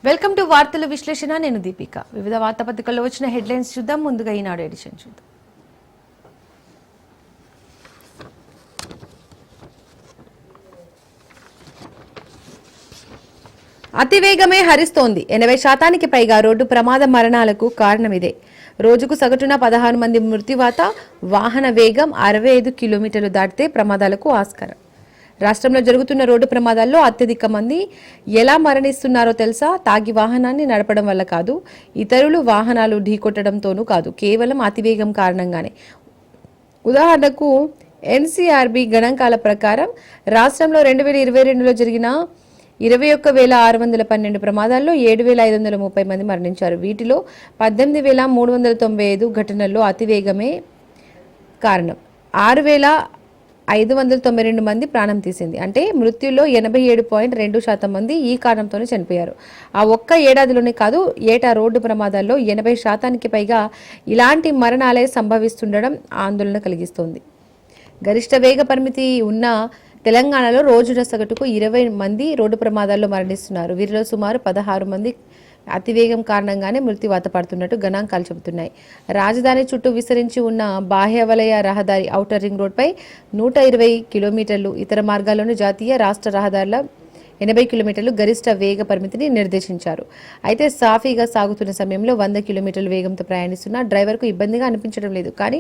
Welcome to వార్తల విశ్లేషణ. నేను దీపిక. వివిధ వార్తాపత్రికల్లో వచ్చిన హెడ్లైన్స్ చూద్దాం. ముందుగా ఈనాడు ఎడిషన్ చూద్దాం. అతివేగమే హరిస్తోంది. 80% పైగా రోడ్డు ప్రమాద మరణాలకు కారణం ఇదే. రోజుకు సగటున 16 మంది మృత్యువాత. వాహన వేగం 65 కిలోమీటర్లు దాటితే ప్రమాదాలకు ఆస్కారం. రాష్ట్రంలో జరుగుతున్న రోడ్డు ప్రమాదాల్లో అత్యధిక మంది ఎలా మరణిస్తున్నారో తెలుసా? తాగి వాహనాన్ని నడపడం వల్ల కాదు, ఇతరులు వాహనాలు ఢీకొట్టడంతోనూ కాదు, కేవలం అతివేగం కారణంగానే. ఉదాహరణకు ఎన్సీఆర్బీ గణాంకాల ప్రకారం రాష్ట్రంలో 2022లో జరిగిన 21,612 ప్రమాదాల్లో 7,530 మంది మరణించారు. వీటిలో 18,395 ఘటనల్లో అతివేగమే కారణం. 6,592 మంది ప్రాణం తీసింది. అంటే మృత్యుల్లో 87.2% మంది ఈ కారణంతోనే చనిపోయారు. ఆ ఒక్క ఏడాదిలోనే కాదు, ఏటా రోడ్డు ప్రమాదాల్లో 80%కి పైగా ఇలాంటి మరణాలే సంభవిస్తుండడం ఆందోళన కలిగిస్తోంది. గరిష్ట వేగ పరిమితి ఉన్న తెలంగాణలో రోజున సగటుకు 20 మంది రోడ్డు ప్రమాదాల్లో మరణిస్తున్నారు. వీరిలో సుమారు 16 మంది అతివేగం కారణంగానే మృత్యువాత పడుతున్నట్టు గణాంకాలు చెబుతున్నాయి. రాజధాని చుట్టూ విస్తరించి ఉన్న బాహ్యవలయ రహదారి ఔటర్ రింగ్ రోడ్పై 120 కిలోమీటర్లు, ఇతర మార్గాల్లోని జాతీయ రాష్ట్ర రహదారుల 80 కిలోమీటర్లు గరిష్ట వేగ పరిమితిని నిర్దేశించారు. అయితే సాఫీగా సాగుతున్న సమయంలో 100 కిలోమీటర్ల వేగంతో ప్రయాణిస్తున్న డ్రైవర్కు ఇబ్బందిగా అనిపించడం లేదు. కానీ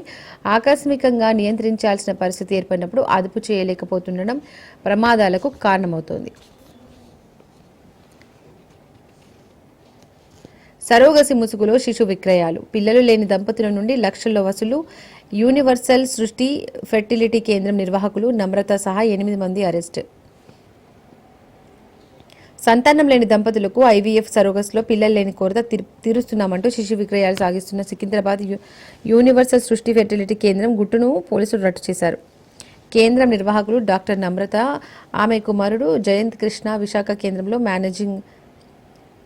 ఆకస్మికంగా నియంత్రించాల్సిన పరిస్థితి ఏర్పడినప్పుడు అదుపు చేయలేకపోతుండడం ప్రమాదాలకు కారణమవుతోంది. సరోగసి ముసుగులో శిశు విక్రయాలు. పిల్లలు లేని దంపతుల నుండి లక్షల్లో వసూలు. యూనివర్సల్ సృష్టి ఫెర్టిలిటీ కేంద్రం నిర్వాహకులు నమ్రత సహా 8 మంది అరెస్ట్. సంతానం లేని దంపతులకు ఐవీఎఫ్ సరోగస్లో పిల్లలు లేని కొరత తీరుస్తున్నామంటూ శిశు విక్రయాలు సాగిస్తున్న సికింద్రాబాద్ యూనివర్సల్ సృష్టి ఫెర్టిలిటీ కేంద్రం గుట్టును పోలీసులు రట్టు చేశారు. కేంద్రం నిర్వాహకులు డాక్టర్ నమ్రత, ఆమె కుమారుడు జయంత్ కృష్ణ విశాఖ కేంద్రంలో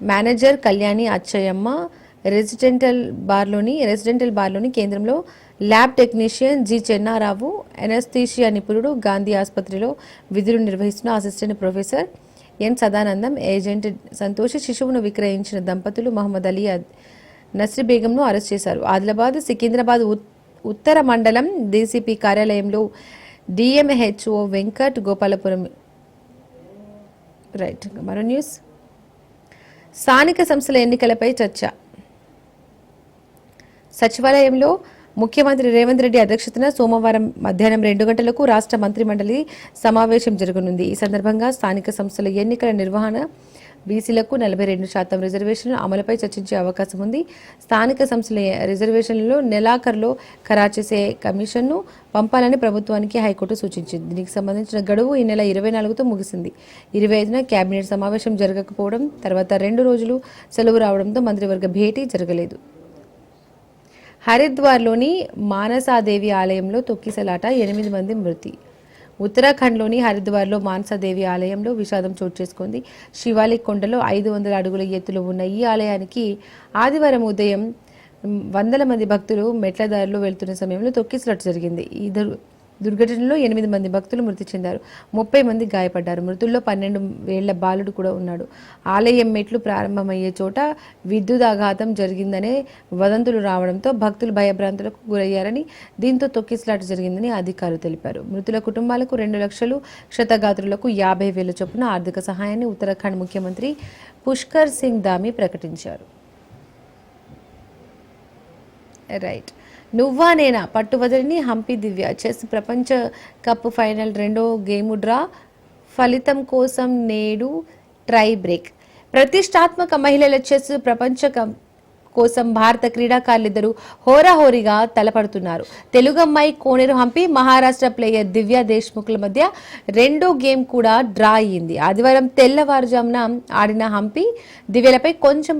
మేనేజర్ కళ్యాణి అచ్చయ్యమ్మ, రెసిడెంటల్ బార్లోని కేంద్రంలో lab technician G Chennarao, anaesthesia నిపుణుడు, గాంధీ ఆసుపత్రిలో విధులు నిర్వహిస్తున్న assistant professor N Sadanandam, agent Santoshi శిశువును విక్రయించిన దంపతులు మహమ్మద్ అలీ, నస్రీ బేగంను అరెస్ట్ చేశారు. ఆదిలాబాద్, సికింద్రాబాద్ ఉత్తర మండలం డీసీపీ కార్యాలయంలో డిఎంహెచ్ఓ వెంకట్ గోపాలపురం. మరో న్యూస్. స్థానిక సంస్థల ఎన్నికలపై చర్చ. సచివాలయంలో ముఖ్యమంత్రి రేవంత్ రెడ్డి అధ్యక్షతన సోమవారం మధ్యాహ్నం 2 గంటలకు రాష్ట్ర మంత్రిమండలి సమావేశం జరగనుంది. ఈ సందర్భంగా స్థానిక సంస్థల ఎన్నికల నిర్వహణ, బీసీలకు 42% రిజర్వేషన్ల అమలుపై చర్చించే అవకాశం ఉంది. స్థానిక సంస్థల రిజర్వేషన్లలో నెలాఖరులో ఖరారు చేసే కమిషన్ను పంపాలని ప్రభుత్వానికి హైకోర్టు సూచించింది. దీనికి సంబంధించిన గడువు ఈ నెల 24తో ముగిసింది. 25న కేబినెట్ సమావేశం జరగకపోవడం, తర్వాత 2 రోజులు సెలవు రావడంతో మంత్రివర్గ భేటీ జరగలేదు. హరిద్వార్లోని మానసాదేవి ఆలయంలో తొక్కిసలాట, 8 మంది మృతి. ఉత్తరాఖండ్లోని హరిద్వార్లో మానసాదేవి ఆలయంలో విషాదం చోటు చేసుకుంది. శివాలిక్ కొండలో 500 అడుగుల ఎత్తులో ఉన్న ఈ ఆలయానికి ఆదివారం ఉదయం వందల మంది భక్తులు మెట్ల దారిలో వెళ్తున్న సమయంలో తొక్కిసలాట జరిగింది. ఈ దుర్ఘటనలో 8 మంది భక్తులు మృతి చెందారు, 30 మంది గాయపడ్డారు. మృతుల్లో 12 ఏళ్ల బాలుడు కూడా ఉన్నాడు. ఆలయం మెట్లు ప్రారంభమయ్యే చోట విద్యుదాఘాతం జరిగిందనే వదంతులు రావడంతో భక్తులు భయభ్రాంతులకు గురయ్యారని, దీంతో తొక్కిసలాట జరిగిందని అధికారులు తెలిపారు. మృతుల కుటుంబాలకు 2 లక్షలు, క్షతగాత్రులకు 50,000 చొప్పున ఆర్థిక సహాయాన్ని ఉత్తరాఖండ్ ముఖ్యమంత్రి పుష్కర్ సింగ్ ధామీ ప్రకటించారు. నువ్వా నేనా పట్టు వదిలిని హంపి దివ్య. చెస్ ప్రపంచ కప్ ఫైనల్ 2వ గేమ్ డ్రా. ఫలితం కోసం నేడు ట్రై బ్రేక్. ప్రతిష్టాత్మక మహిళల చెస్ ప్రపంచ కప్ కోసం భారత క్రీడాకారులిద్దరూ హోరాహోరీగా తలపడుతున్నారు. తెలుగమ్మాయి కోనేరు హంపి, మహారాష్ట్ర ప్లేయర్ దివ్య దేశ్ముఖ్ల మధ్య 2వ గేమ్ కూడా డ్రా అయ్యింది. ఆదివారం తెల్లవారుజామున ఆడిన హంపి దివ్యలపై కొంచెం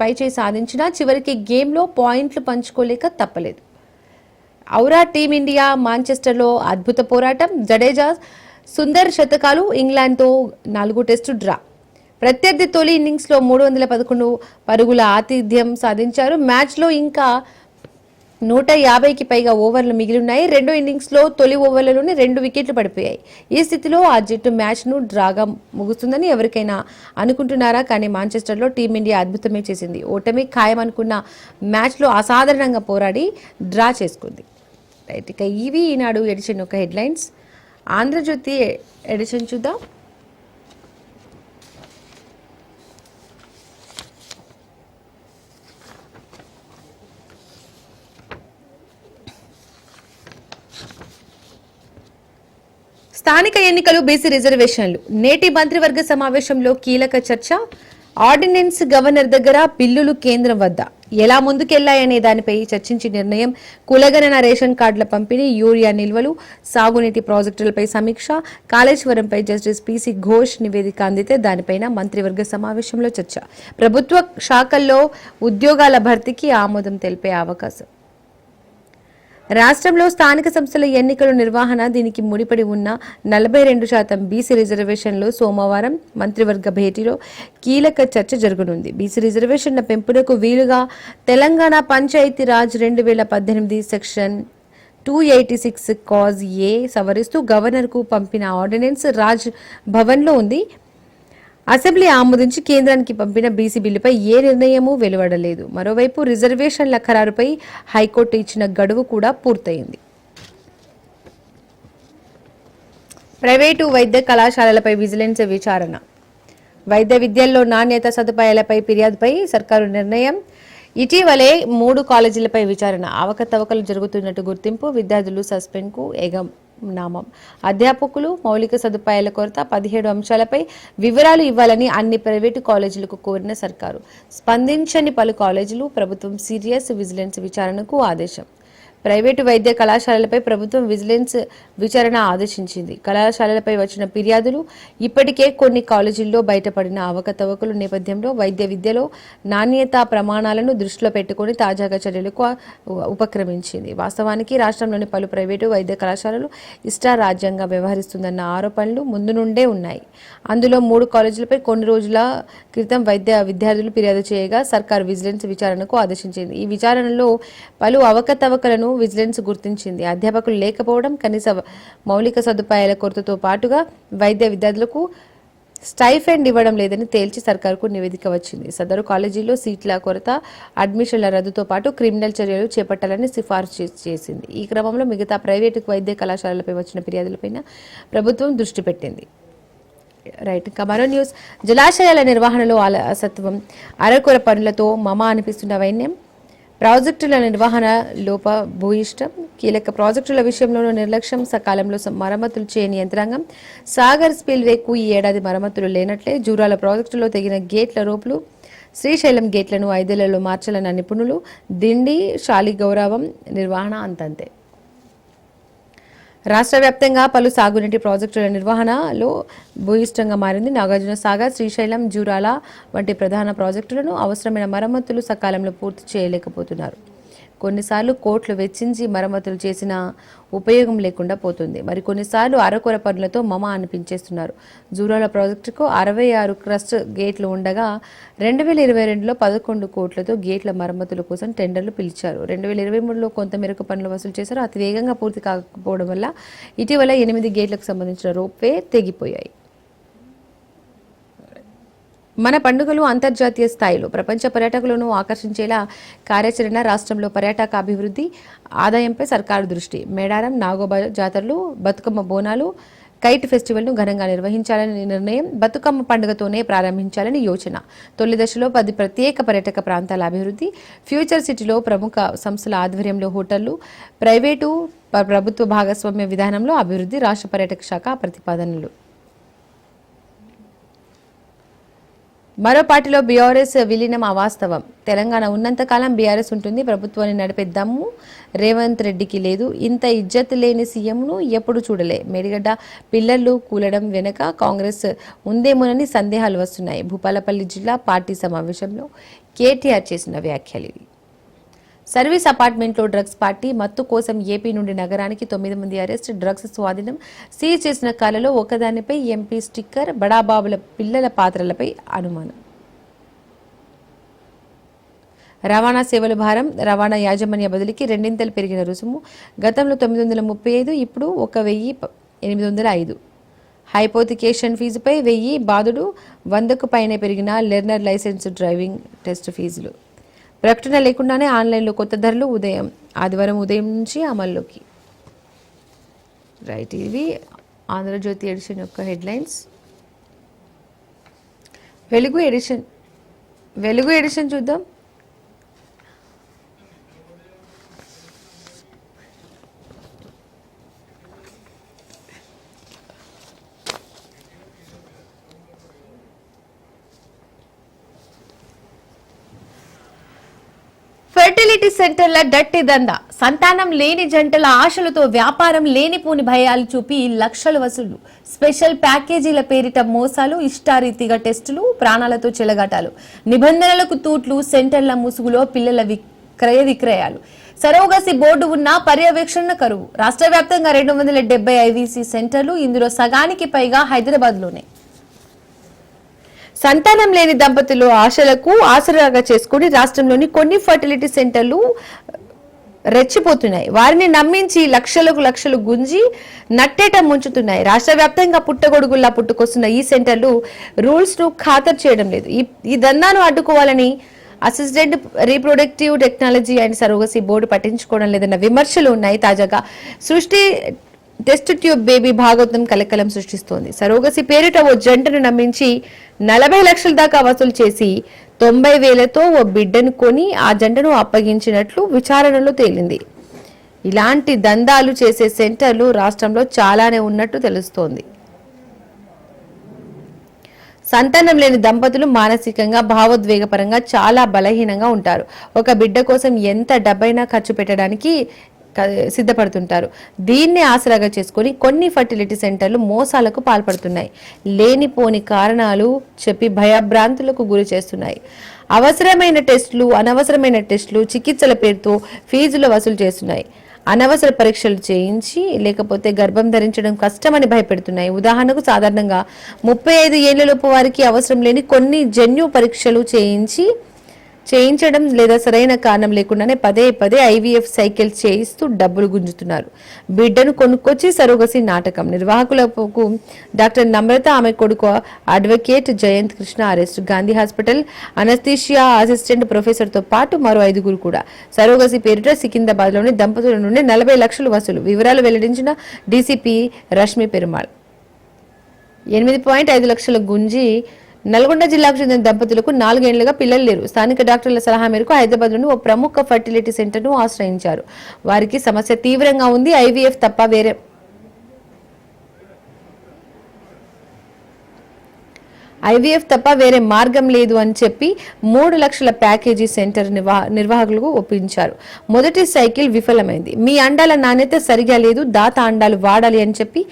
పైచేయి సాధించినా చివరికి గేమ్లో పాయింట్లు పంచుకోలేక తప్పలేదు. ఔరా టీమిండియా మాంచెస్టర్లో అద్భుత పోరాటం. జడేజా సుందర్ శతకాలు. ఇంగ్లాండ్తో 4 test draw. ప్రత్యర్థి తొలి ఇన్నింగ్స్లో 311 పరుగుల ఆతిథ్యం సాధించారు. మ్యాచ్లో ఇంకా 150కి పైగా ఓవర్లు మిగిలిన్నాయి. రెండో ఇన్నింగ్స్లో తొలి ఓవర్లలోనే 2 వికెట్లు పడిపోయాయి. ఈ స్థితిలో ఆ జట్టు మ్యాచ్ను డ్రాగా ముగుస్తుందని ఎవరికైనా అనుకుంటున్నారా? కానీ మాంచెస్టర్లో టీమిండియా అద్భుతమే చేసింది. ఓటమి ఖాయమనుకున్న మ్యాచ్లో అసాధారణంగా పోరాడి డ్రా చేసుకుంది. రైట్, ఇక ఇవి ఈనాడు ఎడిషన్ యొక్క హెడ్లైన్స్. ఆంధ్రజ్యోతి ఎడిషన్ చూద్దాం. స్థానిక ఎన్నికలు, బీసీ రిజర్వేషన్లు. నేటి మంత్రివర్గ సమావేశంలో కీలక చర్చ. ఆర్డినెన్స్ గవర్నర్ దగ్గర, బిల్లులు కేంద్రం వద్ద ఎలా ముందుకెళ్లాయనే దానిపై చర్చించి నిర్ణయం. కులగణన, రేషన్ కార్డుల పంపిణీ, యూరియా నిల్వలు, సాగునీటి ప్రాజెక్టులపై సమీక్ష. కాళేశ్వరంపై జస్టిస్ పిసి ఘోష్ నివేదిక అందితే దానిపైన మంత్రివర్గ సమావేశంలో చర్చ. ప్రభుత్వ శాఖల్లో ఉద్యోగాల భర్తీకి ఆమోదం తెలిపే అవకాశం. రాష్ట్రంలో స్థానిక సంస్థల ఎన్నికల నిర్వహణ, దీనికి ముడిపడి ఉన్న 42% బీసీ రిజర్వేషన్లు సోమవారం మంత్రివర్గ భేటీలో కీలక చర్చ జరగనుంది. బీసీ రిజర్వేషన్ల పెంపునకు వీలుగా తెలంగాణ పంచాయతీరాజ్ 2018 సెక్షన్ 286 కాజ్ ఏ సవరిస్తూ గవర్నర్కు పంపిన ఆర్డినెన్స్ రాజ్ భవన్లో ఉంది. అసెంబ్లీ ఆమోదించి కేంద్రానికి పంపిన బీసీ బిల్లుపై ఏ నిర్ణయమూ వెలువడలేదు. మరోవైపు రిజర్వేషన్ల ఖరారుపై హైకోర్టు ఇచ్చిన గడువు కూడా పూర్తయింది. ప్రైవేటు వైద్య కళాశాలలపై విజిలెన్స్ విచారణ. వైద్య విద్యల్లో నాణ్యత, సదుపాయాలపై ఫిర్యాదుపై సర్కారు నిర్ణయం. ఇటీవలే 3 కాలేజీలపై విచారణ. అవకతవకలు జరుగుతున్నట్టు గుర్తింపు. విద్యార్థులు సస్పెండ్కు నామం. అధ్యాపకులు, మౌలిక సదుపాయాల కొరత. 17 అంశాలపై వివరాలు ఇవ్వాలని అన్ని ప్రైవేటు కాలేజీలకు కోరిన సర్కారు. స్పందించని పలు కాలేజీలు. ప్రభుత్వం సీరియస్, విజిలెన్స్ విచారణకు ఆదేశం. ప్రైవేటు వైద్య కళాశాలలపై ప్రభుత్వం విజిలెన్స్ విచారణ ఆదేశించింది. కళాశాలలపై వచ్చిన ఫిర్యాదులు, ఇప్పటికే కొన్ని కాలేజీల్లో బయటపడిన అవకతవకల నేపథ్యంలో వైద్య విద్యలో నాణ్యతా ప్రమాణాలను దృష్టిలో పెట్టుకుని తాజాగా చర్యలకు ఉపక్రమించింది. వాస్తవానికి రాష్ట్రంలోని పలు ప్రైవేటు వైద్య కళాశాలలు ఇష్టారాజ్యంగా వ్యవహరిస్తుందన్న ఆరోపణలు ముందు నుండే ఉన్నాయి. అందులో 3 కాలేజీలపై కొన్ని రోజుల క్రితం విద్యార్థులు ఫిర్యాదు చేయగా సర్కారు విజిలెన్స్ విచారణకు ఆదేశించింది. ఈ విచారణలో పలు అవకతవకలను విజిలెన్స్ గుర్తించింది. అధ్యాపకులు లేకపోవడం, కనీస మౌలిక సదుపాయాల కొరతతో పాటుగా వైద్య విద్యార్థులకు స్టైఫెండ్ ఇవ్వడం లేదని తేల్చి సర్కారుకు నివేదిక వచ్చింది. సదరు కాలేజీల్లో సీట్ల కొరత, అడ్మిషన్ల రద్దుతో పాటు క్రిమినల్ చర్యలు చేపట్టాలని సిఫార్సు చేసింది. ఈ క్రమంలో మిగతా ప్రైవేటు వైద్య కళాశాలలపై వచ్చిన ఫిర్యాదులపై ప్రభుత్వం దృష్టి పెట్టింది. రైట్, ఇంకా మరో న్యూస్. జలాశయాల నిర్వహణలో అలసత్వం, అరకొర పనులతో మమ అనిపిస్తున్న వైన్యం. ప్రాజెక్టుల నిర్వహణ లోప భూయిష్టం. కీలక ప్రాజెక్టుల విషయంలోనూ నిర్లక్ష్యం. సకాలంలో మరమ్మతులు చేయని యంత్రాంగం. సాగర్ స్పిల్వేకు ఈ ఏడాది మరమ్మతులు లేనట్లే. జూరాల ప్రాజెక్టులో తెగిన గేట్ల రూపులు. శ్రీశైలం గేట్లను 5 ఏళ్లలో మార్చాలన్న నిపుణులు. దిండి, శాలిగౌరవం నిర్వహణ అంతంతే. రాష్ట్ర వ్యాప్తంగా పలు సాగునీటి ప్రాజెక్టుల నిర్వహణలో భూయిష్టంగా మారింది. నాగార్జున సాగర్, శ్రీశైలం, జూరాల వంటి ప్రధాన ప్రాజెక్టులను అవసరమైన మరమ్మతులు సకాలంలో పూర్తి చేయలేకపోతున్నారు. కొన్నిసార్లు కోట్లు వెచ్చించి మరమ్మతులు చేసిన ఉపయోగం లేకుండా పోతుంది. మరి కొన్నిసార్లు అరకొర పనులతో మమ అనిపించేస్తున్నారు. జూరాల ప్రాజెక్టుకు 66 క్రస్ట్ గేట్లు ఉండగా 2022లో 11 కోట్లతో గేట్ల మరమ్మతుల కోసం టెండర్లు పిలిచారు. 2023లో కొంత మేరకు పనులు వసూలు చేశారు. అతి వేగంగా పూర్తి కాకపోవడం వల్ల ఇటీవల 8 గేట్లకు సంబంధించిన రోప్వే తెగిపోయాయి. మన పండుగలు అంతర్జాతీయ స్థాయిలో ప్రపంచ పర్యాటకులను ఆకర్షించేలా కార్యాచరణ. రాష్ట్రంలో పర్యాటక అభివృద్ధి, ఆదాయంపై సర్కారు దృష్టి. మేడారం, నాగోబా జాతరలు, బతుకమ్మ బోనాలు, కైట్ ఫెస్టివల్ను ఘనంగా నిర్వహించాలని నిర్ణయం. బతుకమ్మ పండుగతోనే ప్రారంభించాలని యోచన. తొలి దశలో 10 ప్రత్యేక పర్యాటక ప్రాంతాల అభివృద్ధి. ఫ్యూచర్ సిటీలో ప్రముఖ సంస్థల ఆధ్వర్యంలో హోటళ్లు. ప్రైవేటు, ప్రభుత్వ భాగస్వామ్య విధానంలో అభివృద్ధి. రాష్ట్ర పర్యాటక శాఖ ప్రతిపాదనలు. మరో పార్టీలో బీఆర్ఎస్ విలీనం అవాస్తవం. తెలంగాణ ఉన్నంతకాలం బీఆర్ఎస్ ఉంటుంది. ప్రభుత్వాన్ని నడిపే దమ్ము రేవంత్ రెడ్డికి లేదు. ఇంత ఇజ్జత్ లేని సీఎంను ఎప్పుడు చూడలే. మేడిగడ్డ పిల్లర్లు కూలడం వెనుక కాంగ్రెస్ ఉందేమోనని సందేహాలు వస్తున్నాయి. భూపాలపల్లి జిల్లా పార్టీ సమావేశంలో కేటీఆర్ చేసిన వ్యాఖ్యలు ఇవి. సర్వీస్ అపార్ట్మెంట్లో డ్రగ్స్ పార్టీ. మత్తు కోసం ఏపీ నుండి నగరానికి 9 మంది అరెస్ట్. డ్రగ్స్ స్వాధీనం. సీజ్ చేసిన కాలలో ఒకదానిపై ఎంపీ స్టిక్కర్. బడాబాబుల పిల్లల పాత్రలపై అనుమానం. రవాణా సేవల భారం, రవాణా యాజమాన్య బదిలీకి రెండింతలు పెరిగిన రుసుము. గతంలో 935, ఇప్పుడు 1805. హైపోతికేషన్ ఫీజుపై 1000 బాదుడు. 100కు పైనే పెరిగిన లెర్నర్ లైసెన్స్ డ్రైవింగ్ టెస్ట్ ఫీజులు. ప్రకటన లేకుండానే ఆన్లైన్లో కొత్త ధరలు ఆదివారం ఉదయం నుంచి అమల్లోకి. రైట్, ఇవి ఆంధ్రజ్యోతి ఎడిషన్ యొక్క హెడ్లైన్స్. వెలుగు ఎడిషన్ చూద్దాం. ఫెర్టిలిటీ సెంటర్ల డట్టి దందా. సంతానం లేని జంటల ఆశలతో వ్యాపారం, లేనిపోని భయాలు చూపి లక్షల వసూలు. స్పెషల్ ప్యాకేజీల పేరిట మోసాలు, ఇష్టారీతిగా టెస్టులు, ప్రాణాలతో చెలగాటాలు. నిబంధనలకు తూట్లు, సెంటర్ల ముసుగులో పిల్లల విక్రయాలు. సరోగసి బోర్డు ఉన్న పర్యవేక్షణ కరువు. రాష్ట్ర వ్యాప్తంగా 270 ఐవీసీ సెంటర్లు, ఇందులో సగానికి పైగా హైదరాబాద్లోనే. సంతానం లేని దంపతులు ఆశలకు ఆసరాగా చేసుకుని రాష్ట్రంలోని కొన్ని ఫర్టిలిటీ సెంటర్లు రెచ్చిపోతున్నాయి. వారిని నమ్మించి లక్షలు గుంజి నట్టేట ముంచుతున్నాయి. రాష్ట్ర వ్యాప్తంగా పుట్టగొడుగుల్లా పుట్టుకొస్తున్న ఈ సెంటర్లు రూల్స్ ను ఖాతరు చేయడం లేదు. ఈ దందాను అడ్డుకోవాలని assistant reproductive technology and surrogacy board పట్టించుకోవడం లేదన్న విమర్శలు ఉన్నాయి. తాజాగా సృష్టి టెస్ట్ ట్యూబ్ బేబీ భాగవతం కలకలం సృష్టిస్తోంది. సరోగసి పేరిట ఓ జంటను నమ్మించి 40 లక్షల దాకా వసూలు చేసి 90,000తో ఓ బిడ్డను కొని ఆ జంటను అప్పగించినట్లు విచారణలో తేలింది. ఇలాంటి దందాలు చేసే సెంటర్లు రాష్ట్రంలో చాలానే ఉన్నట్టు తెలుస్తోంది. సంతానం లేని దంపతులు మానసికంగా, భావోద్వేగపరంగా చాలా బలహీనంగా ఉంటారు. ఒక బిడ్డ కోసం ఎంత డబ్బైనా ఖర్చు పెట్టడానికి సిద్ధపడుతుంటారు. దీన్ని ఆసరాగా చేసుకుని కొన్ని ఫర్టిలిటీ సెంటర్లు మోసాలకు పాల్పడుతున్నాయి. లేనిపోని కారణాలు చెప్పి భయభ్రాంతులకు గురి చేస్తున్నాయి. అవసరమైన టెస్టులు, అనవసరమైన టెస్టులు, చికిత్సల పేరుతో ఫీజులు వసూలు చేస్తున్నాయి. అనవసర పరీక్షలు చేయించి లేకపోతే గర్భం ధరించడం కష్టమని భయపెడుతున్నాయి. ఉదాహరణకు సాధారణంగా 35 ఏళ్లలోపు వారికి అవసరం లేని కొన్ని జన్యు పరీక్షలు చేయించడం లేదా సరైన కారణం లేకుండానే పదే ఐవీఎఫ్ సైకిల్ చేయిస్తూ డబ్బులు గుంజుతున్నారు. బిడ్డను కొనుక్కొచ్చి సరోగసి నాటకం. నిర్వాహకులకు డాక్టర్ నమ్రత, ఆమె కొడుకు advocate Jayant Krishna arrest. Gandhi hospital anaesthesia assistant ప్రొఫెసర్తో పాటు మరో 5 కూడా. సరోగసి పేరిట సికింద్రాబాద్లోని దంపతుల నుండి 40 లక్షలు వసూలు. వివరాలు వెల్లడించిన డీసీపీ రష్మి పెరుమాళ్. 8.5 లక్షల గుంజి. నల్గొండ జిల్లాకు చెందిన దంపతులకు 4 ఏళ్లుగా పిల్లలు లేరు. స్థానిక డాక్టర్ల సలహా మేరకు హైదరాబాద్లోని ఓ ప్రముఖ ఫర్టిలిటీ సెంటర్ను ఆశ్రయించారు. వారికి సమస్య తీవ్రంగా ఉంది. ఐవీఎఫ్ తప్ప వేరే మార్గం లేదు అని చెప్పి 3 లక్షల ప్యాకేజీ సెంటర్ నిర్వాహకులకు ఒప్పించారు. మొదటి సైకిల్ విఫలమైంది. మీ అండాల నాణ్యత సరిగా లేదు, దాత అండాలు వాడాలి అని చెప్పి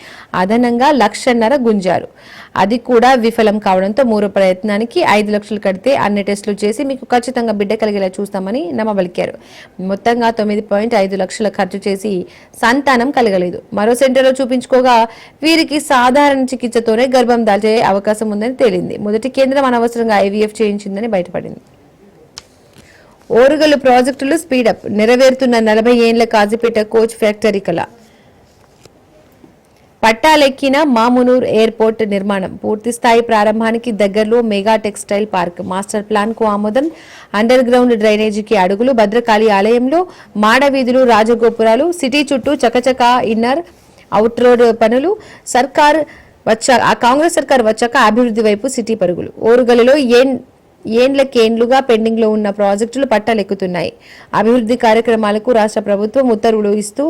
అదనంగా 1.5 లక్షలు గుంజారు. అది కూడా విఫలం కావడంతో 3వ ప్రయత్నానికి 5 లక్షలు కడితే అన్ని టెస్టులు చేసి మీకు ఖచ్చితంగా బిడ్డ కలిగేలా చూస్తామని నమ్మబలికారు. మొత్తంగా 9.5 లక్షల ఖర్చు చేసి సంతానం కలగలేదు. మరో సెంటర్లో చూపించుకోగా వీరికి సాధారణ చికిత్సతోనే గర్భం దాల్చే అవకాశం ఉందని తేలింది. మొదటి కేంద్రం అనవసరంగా ఐవీఎఫ్ చేయించిందని బయటపడింది. ఓరుగల్లు ప్రాజెక్టులు స్పీడప్. నెరవేరుతున్న 40 ఏళ్ల కాజీపేట కోచ్ ఫ్యాక్టరీ కళ. పట్టాలెక్కిన మామునూర్ ఎయిర్పోర్ట్ నిర్మాణం పూర్తి స్థాయి ప్రారంభానికి దగ్గరలో mega textile park. Master plan కు ఆమోదం. అండర్ గ్రౌండ్ డ్రైనేజీకి అడుగులు. భద్రకాళి ఆలయంలో మాడవీధులు, రాజగోపురాలు. సిటీ చుట్టూ చకచకా ఇన్నర్ అవుట్ రోడ్ పనులు. కాంగ్రెస్ సర్కార్ వచ్చాక అభివృద్ధి వైపు సిటీ పరుగులు. ఓరుగల్లులో ఏండ్లకేండ్లుగా పెండింగ్ లో ఉన్న ప్రాజెక్టులు పట్టాలెక్కుతున్నాయి. అభివృద్ధి కార్యక్రమాలకు రాష్ట్ర ప్రభుత్వం ఉత్తర్వులు ఇస్తూ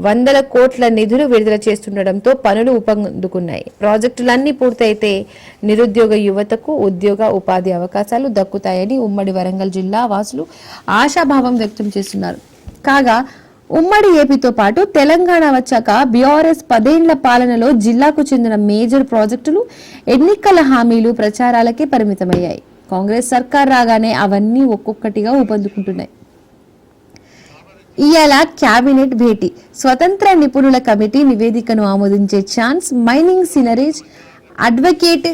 100 కోట్ల నిధులు విడుదల చేస్తుండటంతో పనులు ఊపందుకున్నాయి. ప్రాజెక్టులన్నీ పూర్తయితే నిరుద్యోగ యువతకు ఉద్యోగ ఉపాధి అవకాశాలు దక్కుతాయని ఉమ్మడి వరంగల్ జిల్లా వాసులు ఆశాభావం వ్యక్తం చేస్తున్నారు. కాగా ఉమ్మడి ఏపీతో పాటు తెలంగాణ వచ్చాక బీఆర్ఎస్ 10 ఏళ్ల పాలనలో జిల్లాకు చెందిన మేజర్ ప్రాజెక్టులు ఎన్నికల హామీలు, ప్రచారాలకే పరిమితమయ్యాయి. కాంగ్రెస్ సర్కార్ రాగానే అవన్నీ ఒక్కొక్కటిగా ఊపందుకుంటున్నాయి. ఇయాల కేబినెట్ భేటీ. స్వతంత్ర నిపుణుల కమిటీ నివేదికను ఆమోదించే ఛాన్స్. మైనింగ్, సినరేజ్, అడ్వకేట్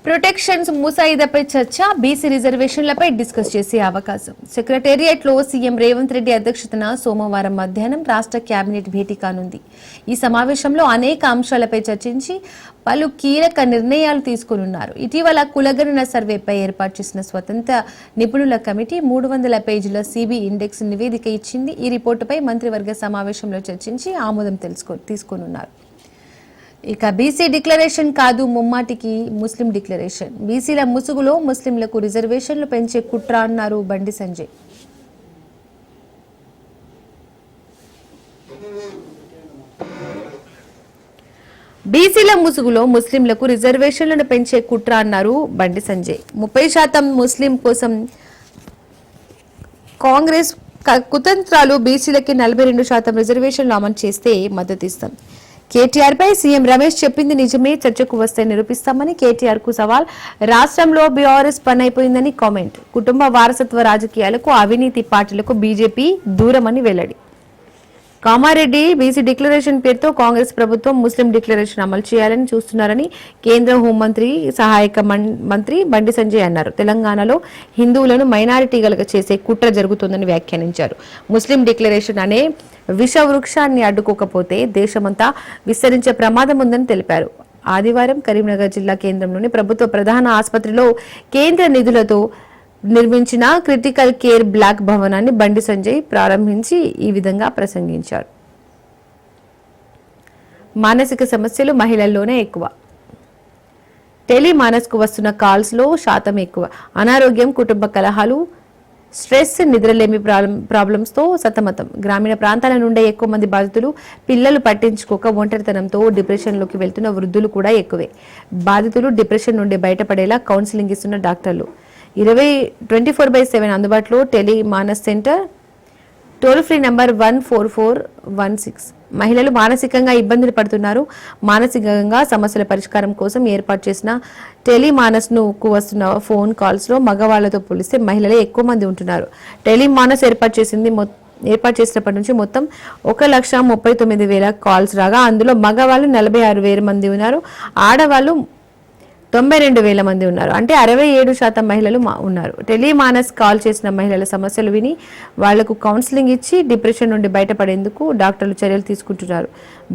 ప్రొటెక్షన్స్ ముసాయిదాపై చర్చ, బీసీ రిజర్వేషన్లపై డిస్కస్ చేసే అవకాశం. సెక్రటేరియట్లో సీఎం రేవంత్ రెడ్డి అధ్యక్షతన సోమవారం మధ్యాహ్నం రాష్ట్ర కేబినెట్ భేటీ కానుంది. ఈ సమావేశంలో అనేక అంశాలపై చర్చించి పలు కీలక నిర్ణయాలు తీసుకోనున్నారు. ఇటీవల కులగణన సర్వేపై ఏర్పాటు చేసిన స్వతంత్ర నిపుణుల కమిటీ 300 పేజీల సిబి ఇండెక్స్ నివేదిక ఇచ్చింది. ఈ రిపోర్టుపై మంత్రివర్గ సమావేశంలో చర్చించి ఆమోదం తీసుకోనున్నారు. ఇక బీసీ డిక్లరేషన్ కాదు, ముమ్మాటికి ముస్లిం డిక్లరేషన్. బీసీల ముసుగులో ముస్లింలకు రిజర్వేషన్లు పెంచే కుట్ర అన్నారు బండి సంజయ్. బీసీల ముసుగులో ముస్లింలకు రిజర్వేషన్లను పెంచే కుట్ర అన్నారు బండి సంజయ్. 30% ముస్లిం కోసం కాంగ్రెస్ కుతంత్రాలు. బీసీలకి 42% రిజర్వేషన్లు అమలు చేస్తే మద్దతిస్తాం. కేటీఆర్ పై సీఎం రమేష్ చెప్పింది నిజమే, చర్చకు వస్తే నిరూపిస్తామని కేటీఆర్ కు సవాల్. రాష్ట్రంలో బీఆర్ఎస్ పని అయిపోయిందని కామెంట్. కుటుంబ వారసత్వ రాజకీయాలకు, అవినీతి పార్టీలకు బీజేపీ దూరమని వెల్లడి. కామారెడ్డి బీసీ డిక్లరేషన్ పేరుతో కాంగ్రెస్ ప్రభుత్వం ముస్లిం డిక్లరేషన్ అమలు చేయాలని చూస్తున్నారని కేంద్ర హోంమంత్రి సహాయక మంత్రి బండి సంజయ్ అన్నారు. తెలంగాణలో హిందువులను మైనారిటీలుగా చేసే కుట్ర జరుగుతోందని వ్యాఖ్యానించారు. ముస్లిం డిక్లరేషన్ అనే విష వృక్షాన్ని అడ్డుకోకపోతే దేశమంతా విస్తరించే ప్రమాదం ఉందని తెలిపారు. ఆదివారం కరీంనగర్ జిల్లా కేంద్రంలోని ప్రభుత్వ ప్రధాన ఆసుపత్రిలో కేంద్ర నిధులతో నిర్మించిన క్రిటికల్ కేర్ బ్లాక్ భవనాన్ని బండి సంజయ్ ప్రారంభించి ఈ విధంగా ప్రసంగించారు. మానసిక సమస్యలు మహిళల్లోనే ఎక్కువ. టెలిమానస్కు వస్తున్న కాల్స్ లో శాతం ఎక్కువ. అనారోగ్యం, కుటుంబ కలహాలు, స్ట్రెస్, నిద్రలేమి ప్రాబ్లమ్స్ తో సతమతం. గ్రామీణ ప్రాంతాల నుండే ఎక్కువ మంది బాధితులు. పిల్లలు పట్టించుకోక ఒంటరితనంతో డిప్రెషన్లోకి వెళ్తున్న వృద్ధులు కూడా ఎక్కువే. బాధితులు డిప్రెషన్ నుండి బయటపడేలా కౌన్సిలింగ్ ఇస్తున్న డాక్టర్లు. 24/7 అందుబాటులో TeleMANAS centre. Toll free number 14416. మహిళలు మానసికంగా ఇబ్బందులు పడుతున్నారు. మానసికంగా సమస్యల పరిష్కారం కోసం ఏర్పాటు చేసిన టెలిమానస్ కు వస్తున్న ఫోన్ కాల్స్ లో మగవాళ్లతో పోలిస్తే మహిళలే ఎక్కువ మంది ఉంటున్నారు. టెలిమానస్ ఏర్పాటు చేసినప్పటి నుంచి మొత్తం 1,39,000 కాల్స్ రాగా అందులో మగవాళ్ళు 46,000 మంది ఉన్నారు. ఆడవాళ్ళు 92,000 మంది ఉన్నారు. అంటే 67% మహిళలు ఉన్నారు. టెలిమానస్ కాల్ చేసిన మహిళల సమస్యలు విని వాళ్లకు కౌన్సిలింగ్ ఇచ్చి డిప్రెషన్ నుండి బయటపడేందుకు డాక్టర్లు చర్యలు తీసుకుంటున్నారు.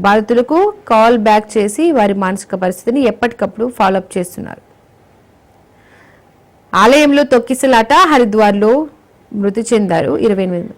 బాధితులకు కాల్ బ్యాక్ చేసి వారి మానసిక పరిస్థితిని ఎప్పటికప్పుడు ఫాలోఅప్ చేస్తున్నారు. ఆలయంలో తొక్కిసలాట. హరిద్వార్లో మృతి చెందారు 28 మంది.